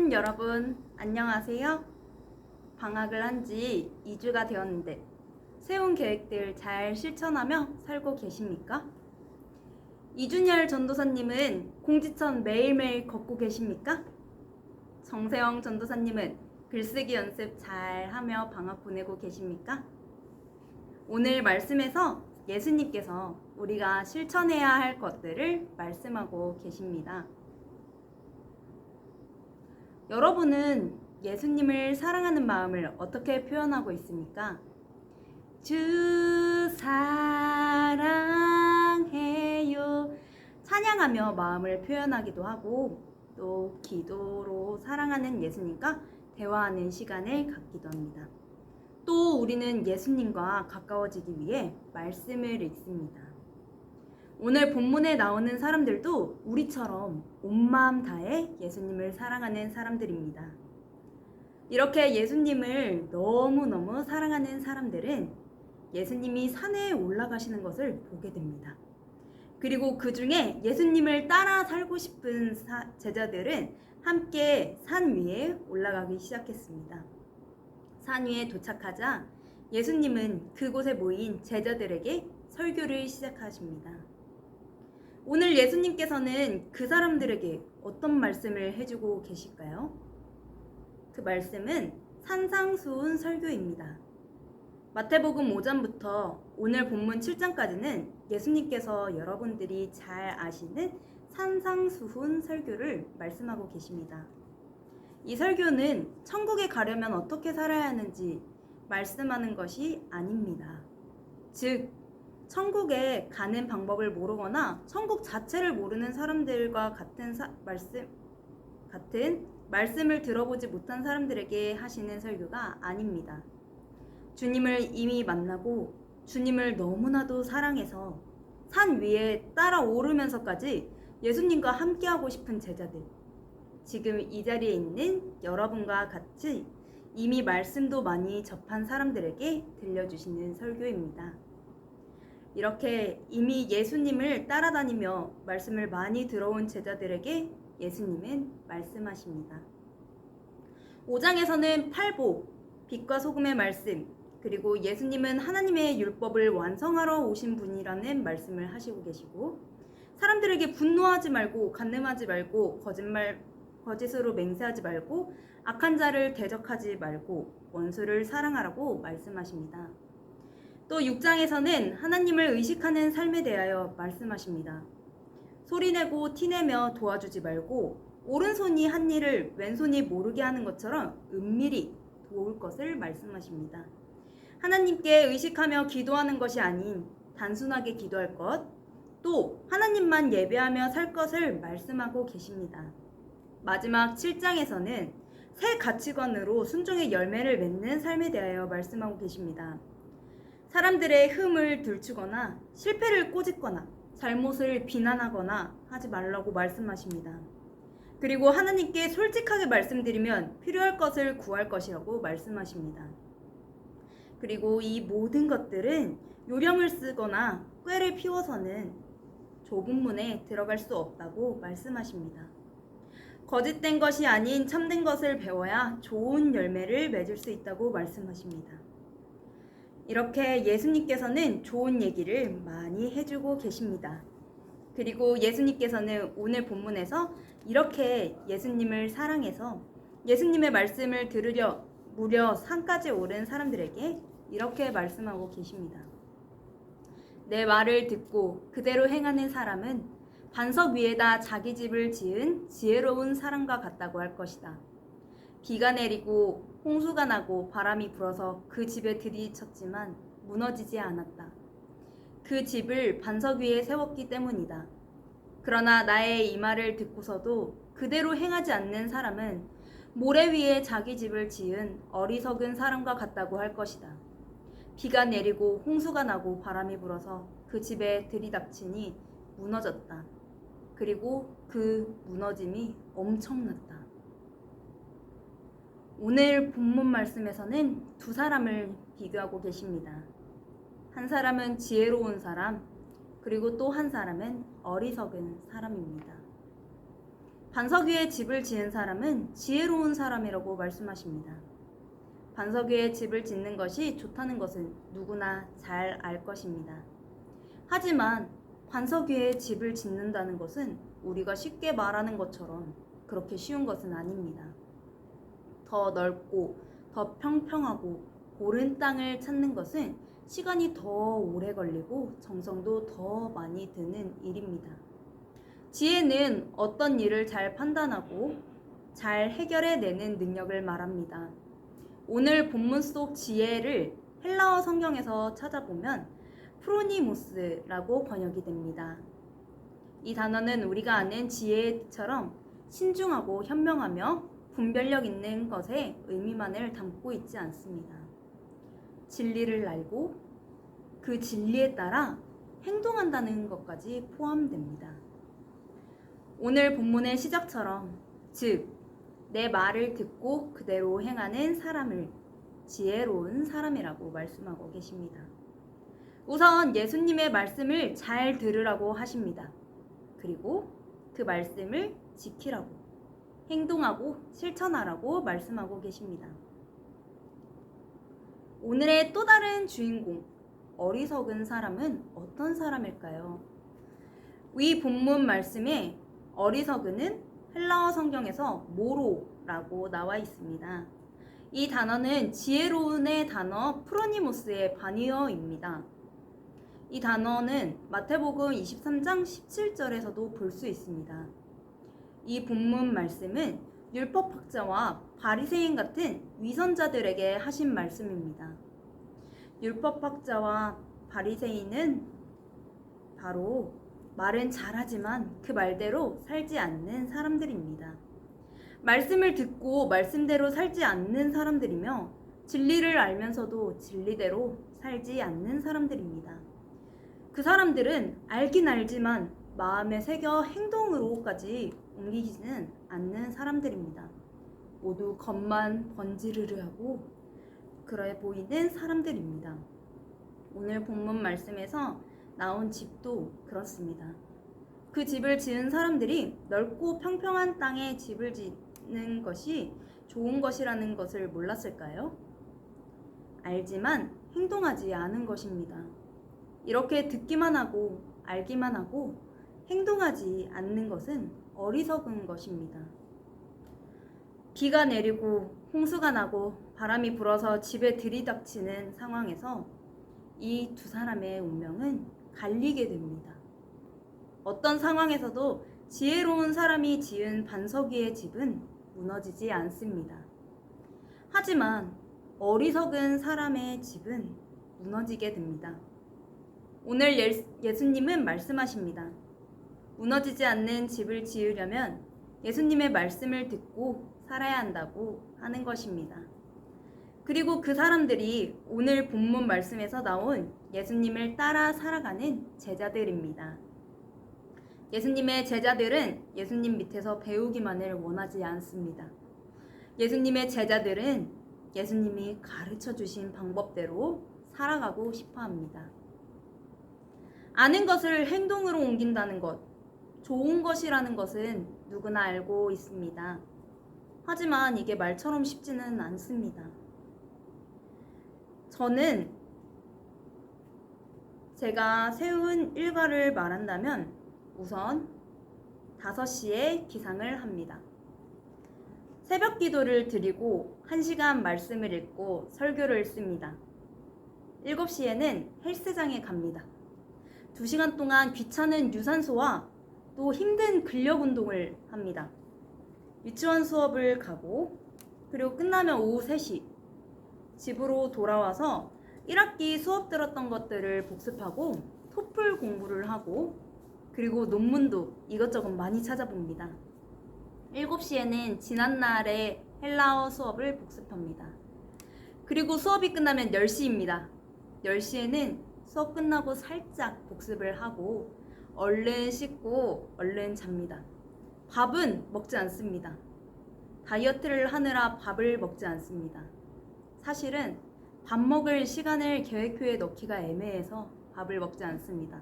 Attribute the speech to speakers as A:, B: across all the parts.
A: 시청자분 여러분, 안녕하세요. 방학을 한 지 2주가 되었는데 세운 계획들 잘 실천하며 살고 계십니까? 이준열 전도사님은 공지천 매일매일 걷고 계십니까? 정세영 전도사님은 글쓰기 연습 잘 하며 방학 보내고 계십니까? 오늘 말씀에서 예수님께서 우리가 실천해야 할 것들을 말씀하고 계십니다. 여러분은 예수님을 사랑하는 마음을 어떻게 표현하고 있습니까? 주 사랑해요. 찬양하며 마음을 표현하기도 하고 또 기도로 사랑하는 예수님과 대화하는 시간을 갖기도 합니다. 또 우리는 예수님과 가까워지기 위해 말씀을 읽습니다. 오늘 본문에 나오는 사람들도 우리처럼 온 마음 다해 예수님을 사랑하는 사람들입니다. 이렇게 예수님을 너무너무 사랑하는 사람들은 예수님이 산에 올라가시는 것을 보게 됩니다. 그리고 그 중에 예수님을 따라 살고 싶은 제자들은 함께 산 위에 올라가기 시작했습니다. 산 위에 도착하자 예수님은 그곳에 모인 제자들에게 설교를 시작하십니다. 오늘 예수님께서는 그 사람들에게 어떤 말씀을 해주고 계실까요? 그 말씀은 산상수훈 설교입니다. 마태복음 5장부터 오늘 본문 7장까지는 예수님께서 여러분들이 잘 아시는 산상수훈 설교를 말씀하고 계십니다. 이 설교는 천국에 가려면 어떻게 살아야 하는지 말씀하는 것이 아닙니다. 즉, 천국에 가는 방법을 모르거나 천국 자체를 모르는 사람들과 같은 말씀을 들어보지 못한 사람들에게 하시는 설교가 아닙니다. 주님을 이미 만나고 주님을 너무나도 사랑해서 산 위에 따라 오르면서까지 예수님과 함께하고 싶은 제자들, 지금 이 자리에 있는 여러분과 같이 이미 말씀도 많이 접한 사람들에게 들려주시는 설교입니다. 이렇게 이미 예수님을 따라다니며 말씀을 많이 들어온 제자들에게 예수님은 말씀하십니다. 5장에서는 팔복, 빛과 소금의 말씀, 그리고 예수님은 하나님의 율법을 완성하러 오신 분이라는 말씀을 하시고 계시고, 사람들에게 분노하지 말고 간음하지 말고 거짓으로 맹세하지 말고 악한 자를 대적하지 말고 원수를 사랑하라고 말씀하십니다. 또 6장에서는 하나님을 의식하는 삶에 대하여 말씀하십니다. 소리내고 티내며 도와주지 말고 오른손이 한 일을 왼손이 모르게 하는 것처럼 은밀히 도울 것을 말씀하십니다. 하나님께 의식하며 기도하는 것이 아닌 단순하게 기도할 것, 또 하나님만 예배하며 살 것을 말씀하고 계십니다. 마지막 7장에서는 새 가치관으로 순종의 열매를 맺는 삶에 대하여 말씀하고 계십니다. 사람들의 흠을 들추거나 실패를 꼬집거나 잘못을 비난하거나 하지 말라고 말씀하십니다. 그리고 하나님께 솔직하게 말씀드리면 필요할 것을 구할 것이라고 말씀하십니다. 그리고 이 모든 것들은 요령을 쓰거나 꾀를 피워서는 좁은 문에 들어갈 수 없다고 말씀하십니다. 거짓된 것이 아닌 참된 것을 배워야 좋은 열매를 맺을 수 있다고 말씀하십니다. 이렇게 예수님께서는 좋은 얘기를 많이 해주고 계십니다. 그리고 예수님께서는 오늘 본문에서 이렇게 예수님을 사랑해서 예수님의 말씀을 들으려 무려 산까지 오른 사람들에게 이렇게 말씀하고 계십니다. 내 말을 듣고 그대로 행하는 사람은 반석 위에다 자기 집을 지은 지혜로운 사람과 같다고 할 것이다. 비가 내리고 홍수가 나고 바람이 불어서 그 집에 들이쳤지만 무너지지 않았다. 그 집을 반석 위에 세웠기 때문이다. 그러나 나의 이 말을 듣고서도 그대로 행하지 않는 사람은 모래 위에 자기 집을 지은 어리석은 사람과 같다고 할 것이다. 비가 내리고 홍수가 나고 바람이 불어서 그 집에 들이닥치니 무너졌다. 그리고 그 무너짐이 엄청났다. 오늘 본문 말씀에서는 두 사람을 비교하고 계십니다. 한 사람은 지혜로운 사람, 그리고 또 한 사람은 어리석은 사람입니다. 반석 위에 집을 지은 사람은 지혜로운 사람이라고 말씀하십니다. 반석 위에 집을 짓는 것이 좋다는 것은 누구나 잘 알 것입니다. 하지만 반석 위에 집을 짓는다는 것은 우리가 쉽게 말하는 것처럼 그렇게 쉬운 것은 아닙니다. 더 넓고 더 평평하고 고른 땅을 찾는 것은 시간이 더 오래 걸리고 정성도 더 많이 드는 일입니다. 지혜는 어떤 일을 잘 판단하고 잘 해결해내는 능력을 말합니다. 오늘 본문 속 지혜를 헬라어 성경에서 찾아보면 프로니모스라고 번역이 됩니다. 이 단어는 우리가 아는 지혜처럼 신중하고 현명하며 분별력 있는 것의 의미만을 담고 있지 않습니다. 진리를 알고 그 진리에 따라 행동한다는 것까지 포함됩니다. 오늘 본문의 시작처럼, 즉, 내 말을 듣고 그대로 행하는 사람을 지혜로운 사람이라고 말씀하고 계십니다. 우선 예수님의 말씀을 잘 들으라고 하십니다. 그리고 그 말씀을 지키라고, 행동하고 실천하라고 말씀하고 계십니다. 오늘의 또 다른 주인공, 어리석은 사람은 어떤 사람일까요? 위 본문 말씀에 어리석은은 헬라어 성경에서 모로라고 나와 있습니다. 이 단어는 지혜로운의 단어 프로니모스의 반의어입니다. 이 단어는 마태복음 23장 17절에서도 볼 수 있습니다. 이 본문 말씀은 율법학자와 바리새인 같은 위선자들에게 하신 말씀입니다. 율법학자와 바리새인은 바로 말은 잘하지만 그 말대로 살지 않는 사람들입니다. 말씀을 듣고 말씀대로 살지 않는 사람들이며 진리를 알면서도 진리대로 살지 않는 사람들입니다. 그 사람들은 알긴 알지만 마음에 새겨 행동으로까지 옮기지는 않는 사람들입니다. 모두 겉만 번지르르하고 그래 보이는 사람들입니다. 오늘 본문 말씀에서 나온 집도 그렇습니다. 그 집을 지은 사람들이 넓고 평평한 땅에 집을 짓는 것이 좋은 것이라는 것을 몰랐을까요? 알지만 행동하지 않은 것입니다. 이렇게 듣기만 하고 알기만 하고 행동하지 않는 것은 어리석은 것입니다. 비가 내리고 홍수가 나고 바람이 불어서 집에 들이닥치는 상황에서 이 두 사람의 운명은 갈리게 됩니다. 어떤 상황에서도 지혜로운 사람이 지은 반석 위의 집은 무너지지 않습니다. 하지만 어리석은 사람의 집은 무너지게 됩니다. 오늘 예수님은 말씀하십니다. 무너지지 않는 집을 지으려면 예수님의 말씀을 듣고 살아야 한다고 하는 것입니다. 그리고 그 사람들이 오늘 본문 말씀에서 나온 예수님을 따라 살아가는 제자들입니다. 예수님의 제자들은 예수님 밑에서 배우기만을 원하지 않습니다. 예수님의 제자들은 예수님이 가르쳐 주신 방법대로 살아가고 싶어 합니다. 아는 것을 행동으로 옮긴다는 것, 좋은 것이라는 것은 누구나 알고 있습니다. 하지만 이게 말처럼 쉽지는 않습니다. 저는 제가 세운 일과를 말한다면 우선 5시에 기상을 합니다. 새벽 기도를 드리고 1시간 말씀을 읽고 설교를 씁니다. 7시에는 헬스장에 갑니다. 2시간 동안 귀찮은 유산소와 또 힘든 근력 운동을 합니다. 유치원 수업을 가고 그리고 끝나면 오후 3시 집으로 돌아와서 1학기 수업 들었던 것들을 복습하고 토플 공부를 하고 그리고 논문도 이것저것 많이 찾아봅니다. 7시에는 지난날의 헬라어 수업을 복습합니다. 그리고 수업이 끝나면 10시입니다. 10시에는 수업 끝나고 살짝 복습을 하고 얼른 씻고 얼른 잡니다. 밥은 먹지 않습니다. 다이어트를 하느라 밥을 먹지 않습니다. 사실은 밥 먹을 시간을 계획표에 넣기가 애매해서 밥을 먹지 않습니다.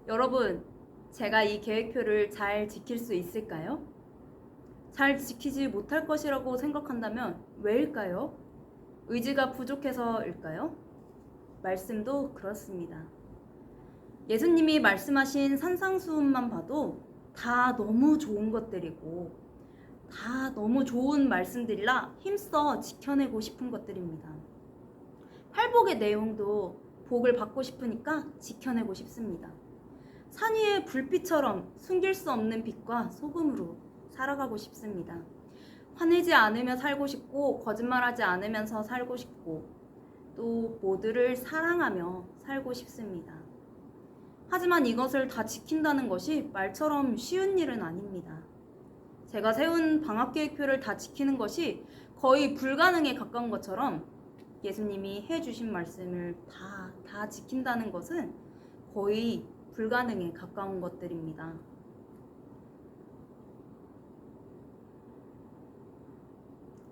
A: 여러분, 제가 이 계획표를 잘 지킬 수 있을까요? 잘 지키지 못할 것이라고 생각한다면 왜일까요? 의지가 부족해서일까요? 말씀도 그렇습니다. 예수님이 말씀하신 산상수훈만 봐도 다 너무 좋은 것들이고 다 너무 좋은 말씀들이라 힘써 지켜내고 싶은 것들입니다. 팔복의 내용도 복을 받고 싶으니까 지켜내고 싶습니다. 산 위의 불빛처럼 숨길 수 없는 빛과 소금으로 살아가고 싶습니다. 화내지 않으며 살고 싶고 거짓말하지 않으면서 살고 싶고 또 모두를 사랑하며 살고 싶습니다. 하지만 이것을 다 지킨다는 것이 말처럼 쉬운 일은 아닙니다. 제가 세운 방학계획표를 다 지키는 것이 거의 불가능에 가까운 것처럼 예수님이 해주신 말씀을 다 지킨다는 것은 거의 불가능에 가까운 것들입니다.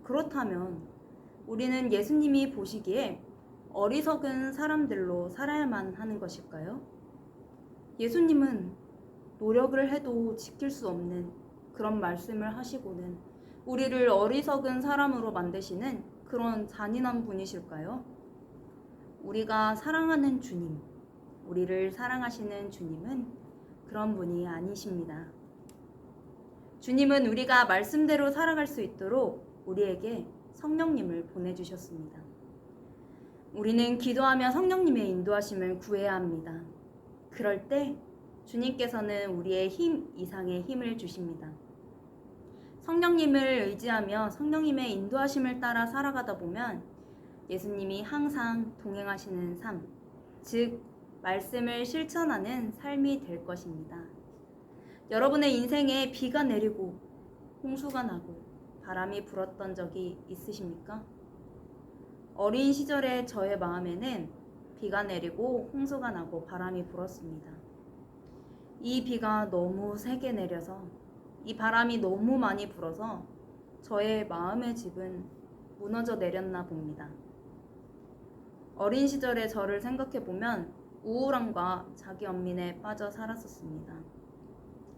A: 그렇다면 우리는 예수님이 보시기에 어리석은 사람들로 살아야만 하는 것일까요? 예수님은 노력을 해도 지킬 수 없는 그런 말씀을 하시고는 우리를 어리석은 사람으로 만드시는 그런 잔인한 분이실까요? 우리가 사랑하는 주님, 우리를 사랑하시는 주님은 그런 분이 아니십니다. 주님은 우리가 말씀대로 살아갈 수 있도록 우리에게 성령님을 보내주셨습니다. 우리는 기도하며 성령님의 인도하심을 구해야 합니다. 그럴 때 주님께서는 우리의 힘 이상의 힘을 주십니다. 성령님을 의지하며 성령님의 인도하심을 따라 살아가다 보면 예수님이 항상 동행하시는 삶, 즉 말씀을 실천하는 삶이 될 것입니다. 여러분의 인생에 비가 내리고 홍수가 나고 바람이 불었던 적이 있으십니까? 어린 시절의 저의 마음에는 비가 내리고 홍수가 나고 바람이 불었습니다. 이 비가 너무 세게 내려서 이 바람이 너무 많이 불어서 저의 마음의 집은 무너져 내렸나 봅니다. 어린 시절의 저를 생각해보면 우울함과 자기 연민에 빠져 살았었습니다.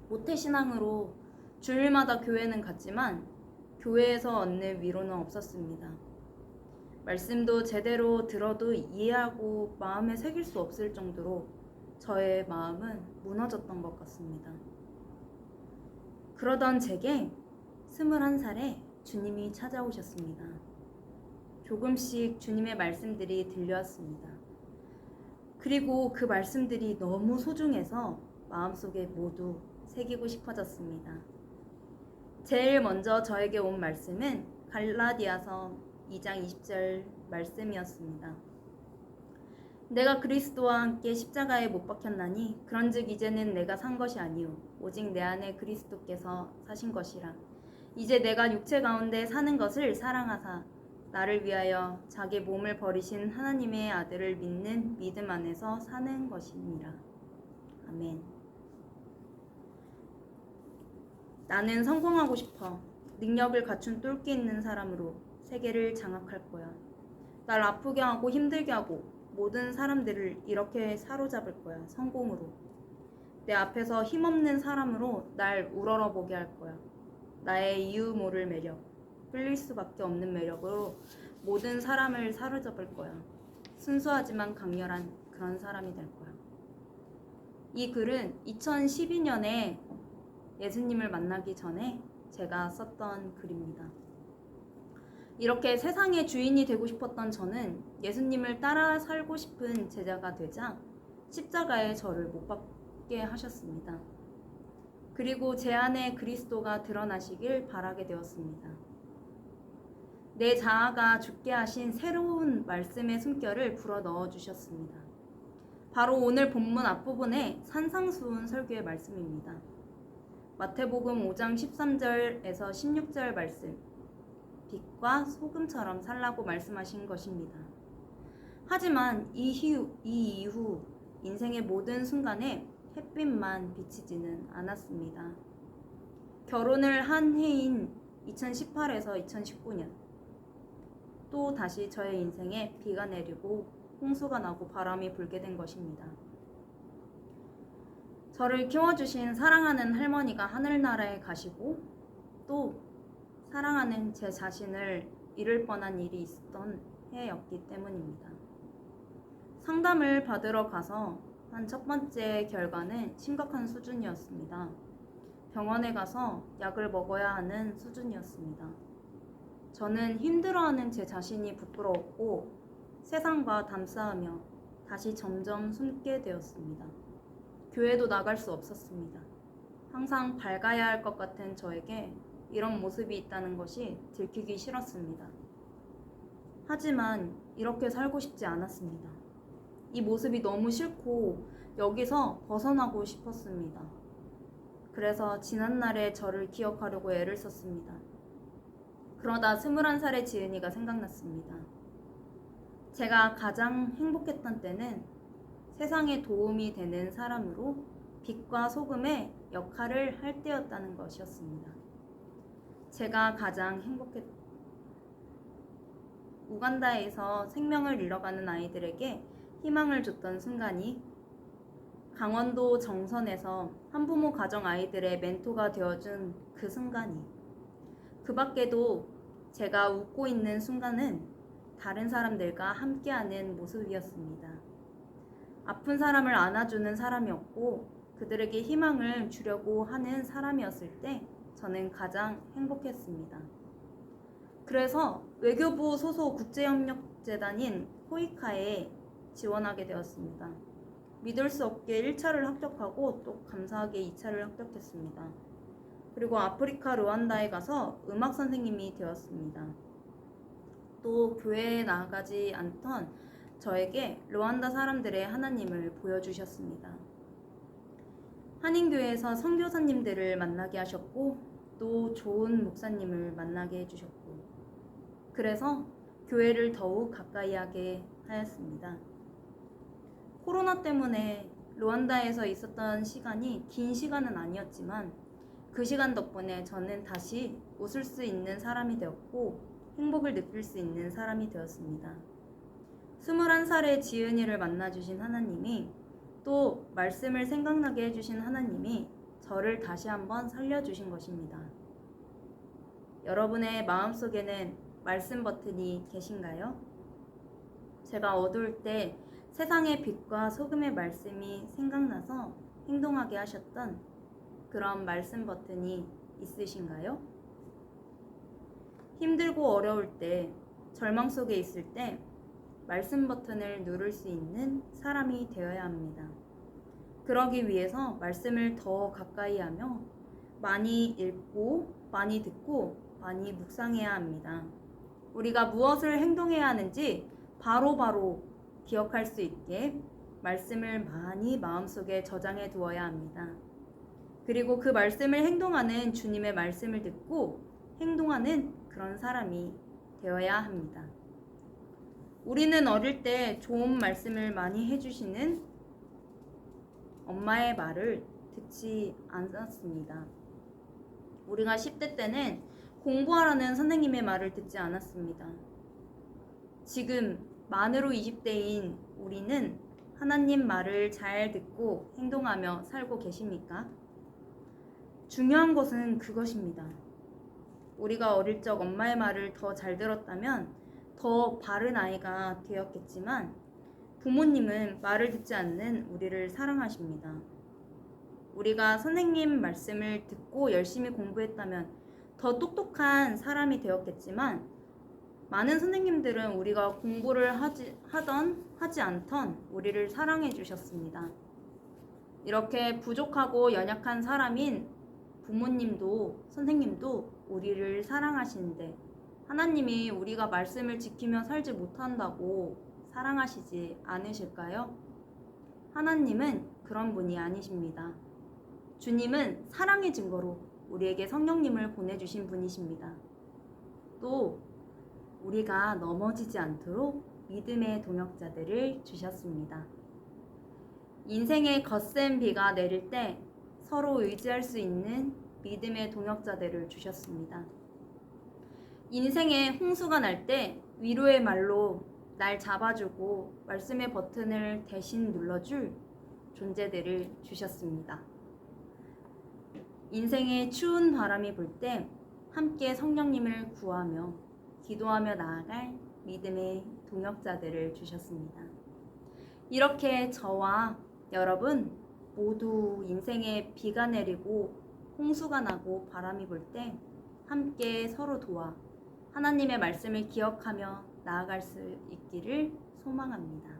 A: 모태신앙으로 주일마다 교회는 갔지만 교회에서 얻는 위로는 없었습니다. 말씀도 제대로 들어도 이해하고 마음에 새길 수 없을 정도로 저의 마음은 무너졌던 것 같습니다. 그러던 제게 21살에 주님이 찾아오셨습니다. 조금씩 주님의 말씀들이 들려왔습니다. 그리고 그 말씀들이 너무 소중해서 마음속에 모두 새기고 싶어졌습니다. 제일 먼저 저에게 온 말씀은 갈라디아서 2장 20절 말씀이었습니다. 내가 그리스도와 함께 십자가에 못 박혔나니 그런즉 이제는 내가 산 것이 아니요 오직 내 안에 그리스도께서 사신 것이라. 이제 내가 육체 가운데 사는 것을 사랑하사 나를 위하여 자기 몸을 버리신 하나님의 아들을 믿는 믿음 안에서 사는 것이니라. 아멘. 나는 성공하고 싶어. 능력을 갖춘 똘끼 있는 사람으로 세계를 장악할 거야. 날 아프게 하고 힘들게 하고 모든 사람들을 이렇게 사로잡을 거야. 성공으로. 내 앞에서 힘없는 사람으로 날 우러러보게 할 거야. 나의 이유 모를 매력, 끌릴 수밖에 없는 매력으로 모든 사람을 사로잡을 거야. 순수하지만 강렬한 그런 사람이 될 거야. 이 글은 2012년에 예수님을 만나기 전에 제가 썼던 글입니다. 이렇게 세상의 주인이 되고 싶었던 저는 예수님을 따라 살고 싶은 제자가 되자 십자가에 저를 못 박게 하셨습니다. 그리고 제 안에 그리스도가 드러나시길 바라게 되었습니다. 내 자아가 죽게 하신 새로운 말씀의 숨결을 불어넣어 주셨습니다. 바로 오늘 본문 앞부분의 산상수훈 설교의 말씀입니다. 마태복음 5장 13절에서 16절 말씀, 빛과 소금처럼 살라고 말씀하신 것입니다. 하지만 이 이후 인생의 모든 순간에 햇빛만 비치지는 않았습니다. 결혼을 한 해인 2018에서 2019년 또 다시 저의 인생에 비가 내리고 홍수가 나고 바람이 불게 된 것입니다. 저를 키워주신 사랑하는 할머니가 하늘나라에 가시고 또 사랑하는 제 자신을 잃을 뻔한 일이 있었던 해였기 때문입니다. 상담을 받으러 가서 한 첫 번째 결과는 심각한 수준이었습니다. 병원에 가서 약을 먹어야 하는 수준이었습니다. 저는 힘들어하는 제 자신이 부끄러웠고 세상과 담싸우며 다시 점점 숨게 되었습니다. 교회도 나갈 수 없었습니다. 항상 밝아야 할 것 같은 저에게 이런 모습이 있다는 것이 들키기 싫었습니다. 하지만 이렇게 살고 싶지 않았습니다. 이 모습이 너무 싫고 여기서 벗어나고 싶었습니다. 그래서 지난날의 저를 기억하려고 애를 썼습니다. 그러다 21살의 지은이가 생각났습니다. 제가 가장 행복했던 때는 세상에 도움이 되는 사람으로 빛과 소금의 역할을 할 때였다는 것이었습니다. 제가 가장 우간다에서 생명을 잃어가는 아이들에게 희망을 줬던 순간이, 강원도 정선에서 한부모 가정 아이들의 멘토가 되어준 그 순간이, 그 밖에도 제가 웃고 있는 순간은 다른 사람들과 함께하는 모습이었습니다. 아픈 사람을 안아주는 사람이었고 그들에게 희망을 주려고 하는 사람이었을 때 저는 가장 행복했습니다. 그래서 외교부 소속 국제협력재단인 코이카에 지원하게 되었습니다. 믿을 수 없게 1차를 합격하고 또 감사하게 2차를 합격했습니다. 그리고 아프리카 르완다에 가서 음악 선생님이 되었습니다. 또 교회에 나가지 않던 저에게 르완다 사람들의 하나님을 보여주셨습니다. 한인교회에서 선교사님들을 만나게 하셨고 또 좋은 목사님을 만나게 해주셨고, 그래서 교회를 더욱 가까이 하게 하였습니다. 코로나 때문에 르완다에서 있었던 시간이 긴 시간은 아니었지만 그 시간 덕분에 저는 다시 웃을 수 있는 사람이 되었고 행복을 느낄 수 있는 사람이 되었습니다. 21살의 지은이를 만나주신 하나님이, 또 말씀을 생각나게 해주신 하나님이 저를 다시 한번 살려주신 것입니다. 여러분의 마음속에는 말씀 버튼이 계신가요? 제가 어두울 때 세상의 빛과 소금의 말씀이 생각나서 행동하게 하셨던 그런 말씀 버튼이 있으신가요? 힘들고 어려울 때, 절망 속에 있을 때 말씀 버튼을 누를 수 있는 사람이 되어야 합니다. 그러기 위해서 말씀을 더 가까이 하며 많이 읽고 많이 듣고 많이 묵상해야 합니다. 우리가 무엇을 행동해야 하는지 바로바로 기억할 수 있게 말씀을 많이 마음속에 저장해 두어야 합니다. 그리고 그 말씀을 행동하는 주님의 말씀을 듣고 행동하는 그런 사람이 되어야 합니다. 우리는 어릴 때 좋은 말씀을 많이 해주시는 엄마의 말을 듣지 않았습니다. 우리가 10대 때는 공부하라는 선생님의 말을 듣지 않았습니다. 지금 만으로 20대인 우리는 하나님 말을 잘 듣고 행동하며 살고 계십니까? 중요한 것은 그것입니다. 우리가 어릴 적 엄마의 말을 더 잘 들었다면 더 바른 아이가 되었겠지만 부모님은 말을 듣지 않는 우리를 사랑하십니다. 우리가 선생님 말씀을 듣고 열심히 공부했다면 더 똑똑한 사람이 되었겠지만 많은 선생님들은 우리가 공부를 하지 않던 우리를 사랑해 주셨습니다. 이렇게 부족하고 연약한 사람인 부모님도 선생님도 우리를 사랑하시는데 하나님이 우리가 말씀을 지키며 살지 못한다고 사랑하시지 않으실까요? 하나님은 그런 분이 아니십니다. 주님은 사랑의 증거로 우리에게 성령님을 보내주신 분이십니다. 또 우리가 넘어지지 않도록 믿음의 동역자들을 주셨습니다. 인생의 거센 비가 내릴 때 서로 의지할 수 있는 믿음의 동역자들을 주셨습니다. 인생의 홍수가 날 때 위로의 말로 날 잡아주고 말씀의 버튼을 대신 눌러줄 존재들을 주셨습니다. 인생의 추운 바람이 불 때 함께 성령님을 구하며 기도하며 나아갈 믿음의 동역자들을 주셨습니다. 이렇게 저와 여러분 모두 인생에 비가 내리고 홍수가 나고 바람이 불 때 함께 서로 도와 하나님의 말씀을 기억하며 나아갈 수 있기를 소망합니다.